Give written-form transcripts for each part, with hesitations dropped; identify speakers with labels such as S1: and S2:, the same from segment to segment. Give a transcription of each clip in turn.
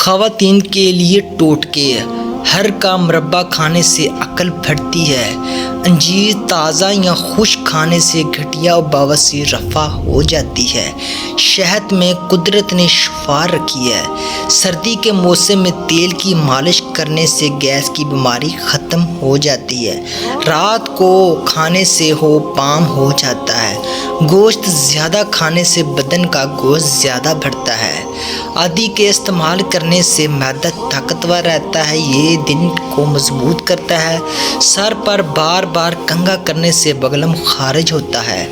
S1: خواتین کے لیے ٹوٹکے۔ ہر کا مربع کھانے سے عقل بڑھتی ہے۔ انجیر تازہ یا خشک کھانے سے گٹھیا و بواسیر رفع ہو جاتی ہے۔ شہد میں قدرت نے شفا رکھی ہے۔ سردی کے موسم میں تیل کی مالش کرنے سے گیس کی بیماری ختم ہو جاتی ہے۔ رات کو کھانے سے پام ہو جاتا ہے۔ گوشت زیادہ کھانے سے بدن کا گوشت زیادہ بڑھتا ہے۔ آدی کے استعمال کرنے سے معدہ طاقتور رہتا ہے۔ یہ دل کو مضبوط کرتا ہے۔ سر پر بار بار کنگھا کرنے سے بلغم خارج ہوتا ہے۔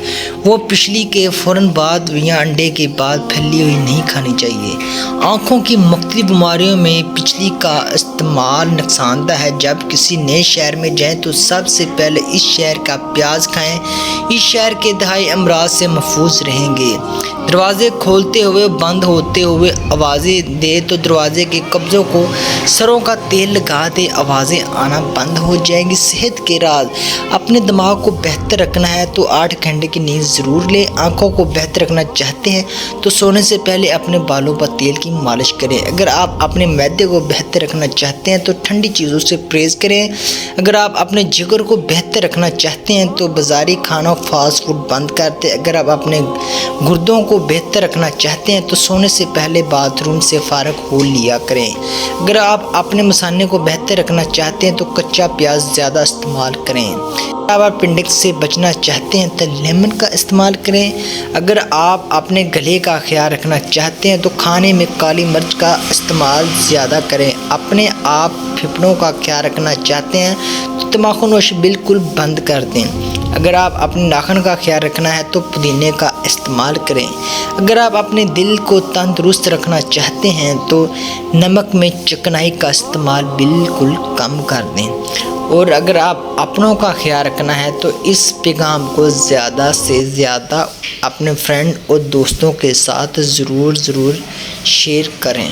S1: وہ پچھلی کے فوراً بعد یا انڈے کے بعد پھلی ہوئی نہیں کھانی چاہیے۔ آنکھوں کی مختلف بیماریوں میں پچھلی کا استعمال نقصان دہ ہے۔ جب کسی نئے شہر میں جائیں تو سب سے پہلے اس شہر کا پیاز کھائیں۔ اس شہر کے دہائی امراض سے محفوظ رہیں گے۔ دروازے کھولتے ہوئے بند ہوتے ہوئے آوازیں دے تو دروازے کے قبضوں کو سروں کا تیل لگا دے، آوازیں آنا بند ہو جائیں گی۔ صحت کے راز: اپنے دماغ کو بہتر رکھنا ہے تو 8 گھنٹے کی نیند ضرور لیں۔ آنکھوں کو بہتر رکھنا چاہتے ہیں تو سونے سے پہلے اپنے بالوں پر تیل کی مالش کریں۔ اگر آپ اپنے معدے کو بہتر رکھنا چاہتے ہیں تو ٹھنڈی چیزوں سے پرہیز کریں۔ اگر آپ اپنے جگر کو بہتر رکھنا چاہتے ہیں تو بازاری کھانا فاسٹ فوڈ بند کر دیں۔ اگر آپ اپنے گردوں کو بہتر رکھنا چاہتے ہیں تو سونے سے پہلے باتھ روم سے فارغ ہو لیا کریں۔ اگر آپ اپنے مثانے کو بہتر رکھنا چاہتے ہیں تو کچا پیاز زیادہ استعمال کریں۔ اگر آپ اپنڈکس سے بچنا چاہتے ہیں تو لیمن کا استعمال کریں۔ اگر آپ اپنے گلے کا خیال رکھنا چاہتے ہیں تو کھانے میں کالی مرچ کا استعمال زیادہ کریں۔ اپنے آپ پھیپھڑوں کا خیال رکھنا چاہتے ہیں تو تمباکو نوشی بالکل بند کر دیں۔ اگر آپ اپنے ناخن کا خیال رکھنا ہے تو پودینے کا استعمال کریں۔ اگر آپ اپنے دل کو تندرست رکھنا چاہتے ہیں تو نمک میں چکنائی کا استعمال بالکل کم کر دیں۔ اور اگر آپ اپنوں کا خیال رکھنا ہے تو اس پیغام کو زیادہ سے زیادہ اپنے فرینڈ اور دوستوں کے ساتھ ضرور شیئر کریں۔